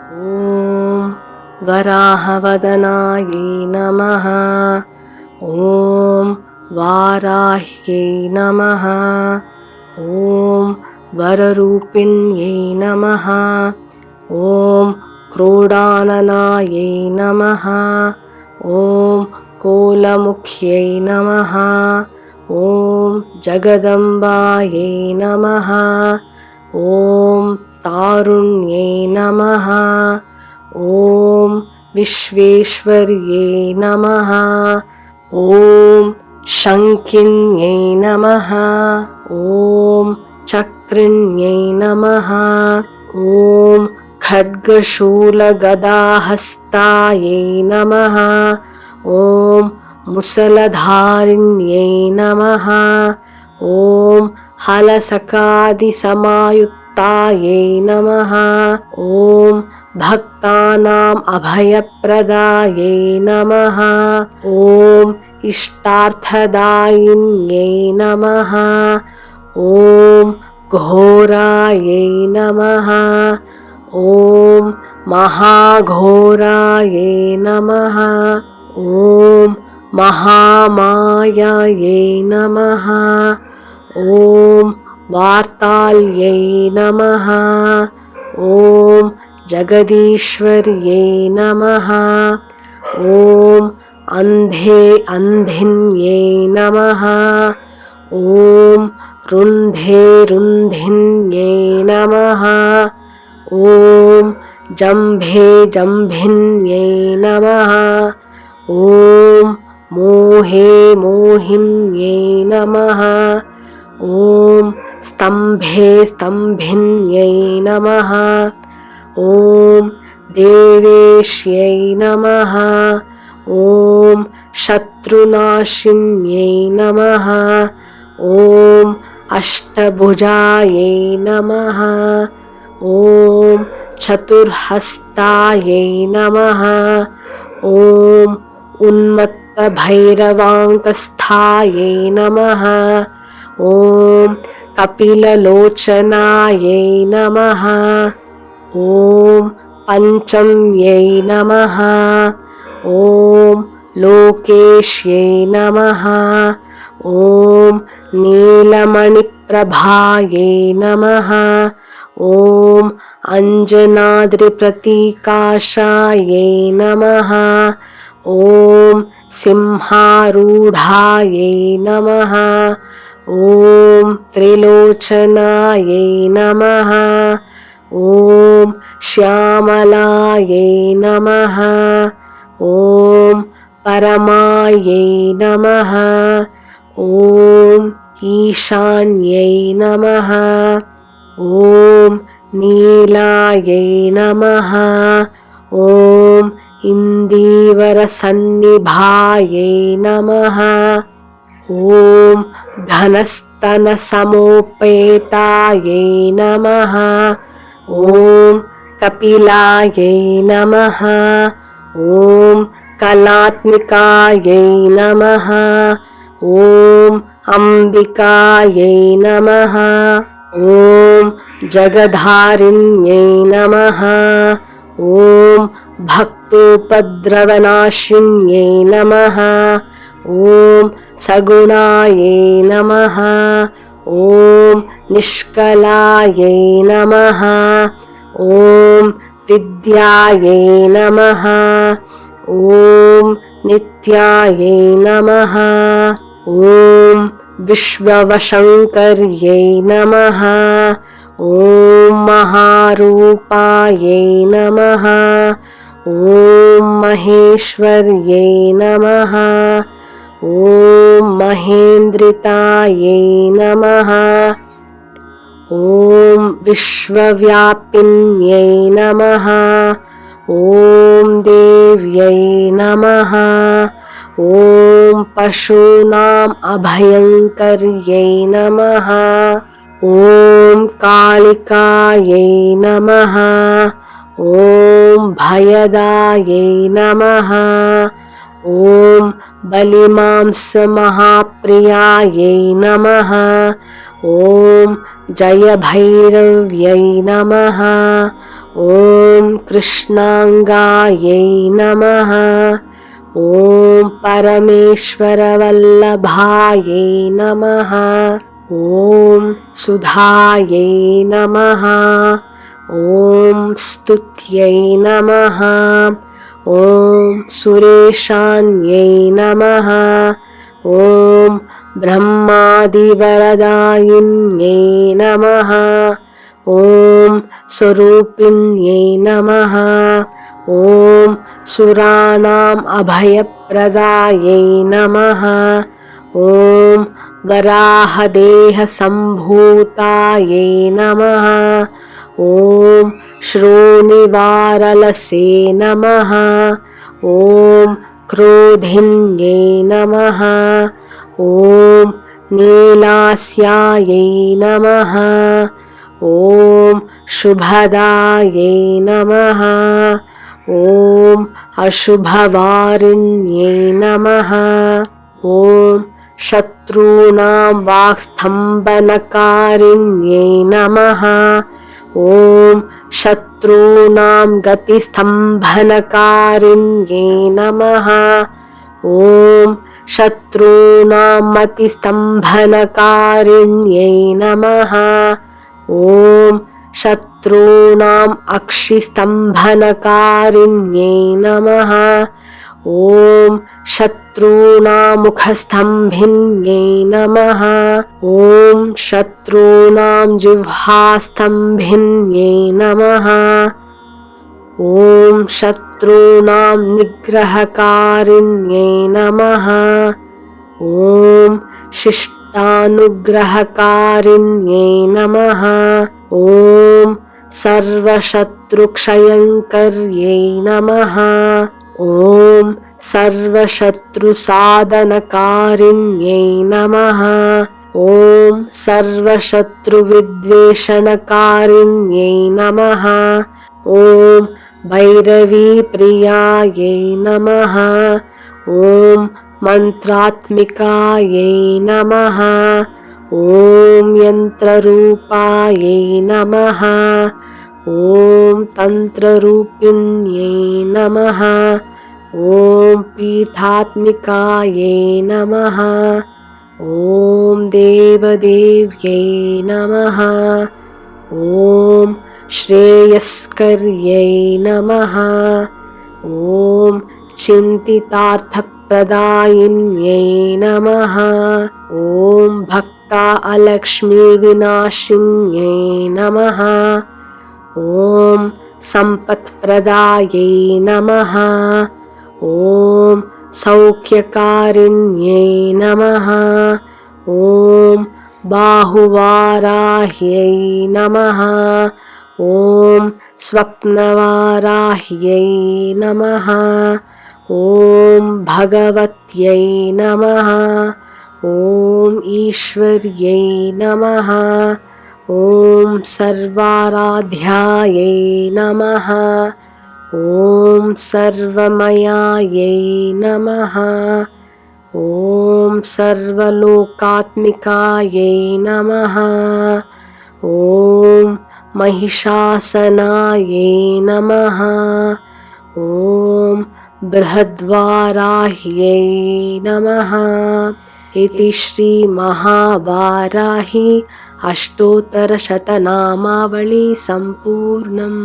ॐ वराहवदनायै नमः। ॐ वाराह्यै नमः। ॐ वररूपिण्यै नमः। ॐ क्रोडाननायै नमः। ॐ कोलमुख्यै नमः। ॐ जगदम्बायै नमः। ॐ तारुण्यै नमः। ॐ विश्वेश्वर्यै नमः। ॐ शङ्खिन्यै नमः। ॐ चक्रिण्यै नमः। ॐ खड्गशूलगदाहस्तायै नमः। ॐ मुसलधारिण्यै नमः। ॐ हलसकादिसमायुक्तायै नमः। ॐ भक्तानाम् अभयप्रदायै नमः। ॐ इष्टार्थदायिन्यै नमः। ॐ घोरायै नमः। ॐ महाघोरायै नमः। ॐ महामायायै नमः। ॐ वार्ताल्यै नमः। ॐ जगदीश्वर्यै नमः। ॐ अन्धिन्यै नमः। ॐ रुन्धिन्यै नमः। ॐ जम्भिन्यै नमः। ॐ मोहिन्यै नमः। ॐ स्तम्भिन्यै नमः। ॐ देवेश्यै नमः। ॐ शत्रुनाशिन्यै नमः। ॐ अष्टभुजायै नमः। ॐ चतुर्हस्तायै नमः। ॐ उन्मत्तभैरवाङ्कस्थायै नमः। ॐ कपिललोचनायै नमः। ॐ पञ्चम्यै नमः। ॐ लोकेश्यै नमः। ॐ नीलमणिप्रभायै नमः। ॐ अञ्जनाद्रिप्रतीकाशायै नमः। ॐ सिंहारूढायै नमः। ॐ त्रिलोचनायै नमः। ॐ श्यामलायै नमः। ॐ परमायै नमः। ॐ ईशान्यै नमः। ॐ नीलायै नमः। ॐ इन्दीवरसन्निभायै नमः। ॐ घनस्तनसमोपेतायै नमः। ॐ कपिलायै नमः। ॐ कलात्मिकायै नमः। ॐ अम्बिकायै नमः। ॐ जगधारिण्यै नमः। ॐ भक्तोपद्रवनाशिन्यै नमः। ॐ सगुणायै नमः। ॐ निष्कलायै नमः। ॐ विद्यायै नमः। ॐ नित्यायै नमः। ॐ विश्ववशङ्कर्यै नमः। ॐ महारूपायै नमः। ॐ महेश्वर्यै नमः। ॐ महेन्द्रितायै नमः। ॐ विश्वव्यापिन्यै नमः। ॐ देव्यै नमः। ॐ पशूनाम् अभयङ्कर्यै नमः। ॐ कालिकायै नमः। ॐ भयदायै नमः। ॐ बलिमांसमहाप्रियायै नमः। ॐ जयभैरव्यै नमः। ॐ कृष्णाङ्गायै नमः। ॐ परमेश्वरवल्लभायै नमः। ॐ सुधायै नमः। ॐ स्तुत्यै नमः। ॐ सुरेशान्यै नमः। ॐ ब्रह्मादिवरदायिन्यै नमः। ॐ स्वरूपिण्यै नमः। ॐ सुराणाम् अभयप्रदायै नमः। ॐ वराहदेहसम्भूतायै नमः। ॐ श्रोणिवारलसे नमः। ॐ क्रोधिन्यै नमः। ॐ नीलास्यायै नमः। ॐ शुभदायै नमः। ॐ अशुभवारिण्यै नमः। ॐ शत्रूणां वाक्स्तम्भनकारिण्यै नमः। ॐ शत्रूणां गतिस्तम्भनकारिण्यै नमः। ॐ शत्रूणां मतिस्तम्भनकारिण्यै नमः। ॐ शत्रूणाम् अक्षिस्तम्भनकारिण्यै नमः। ॐ शत्रूणां मुखस्तम्भिन्यै नमः। ॐ शत्रूणां जिह्वास्तम्भिन्यै नमः। ॐ शत्रूणां निग्रहकारिण्यै नमः। ॐ शिष्टानुग्रहकारिण्यै नमः। ॐ सर्वशत्रुक्षयङ्कर्यै नमः। ॐ सर्वशत्रुसाधनकारिण्यै नमः। ॐ सर्वशत्रुविद्वेषणकारिण्यै नमः। ॐ भैरवीप्रियायै नमः। ॐ मन्त्रात्मिकायै नमः। ॐ यन्त्ररूपायै नमः। ॐ तन्त्ररूपिण्यै नमः। ॐ पीठात्मिकायै नमः। ॐ देवदेव्यै नमः। ॐ श्रेयस्कर्यै नमः। ॐ चिन्तितार्थप्रदायिन्यै नमः। ॐ भक्तालक्ष्मीविनाशिन्यै नमः। ॐ सम्पत्प्रदायै नमः। ॐ सौख्यकारिण्यै नमः। ॐ बाहुवाराह्यै नमः। ॐ स्वप्नवाराह्यै नमः। ॐ भगवत्यै नमः। ॐ ईश्वर्यै नमः। ॐ सर्वाराध्यायै नमः। ॐ सर्वमयायै नमः। ॐ सर्वलोकात्मिकायै नमः। ॐ महिषासनायै नमः। ॐ बृहद्वाराह्यै नमः। इति श्रीमहावाराही अष्टोत्तरशतनामावली सम्पूर्णम्।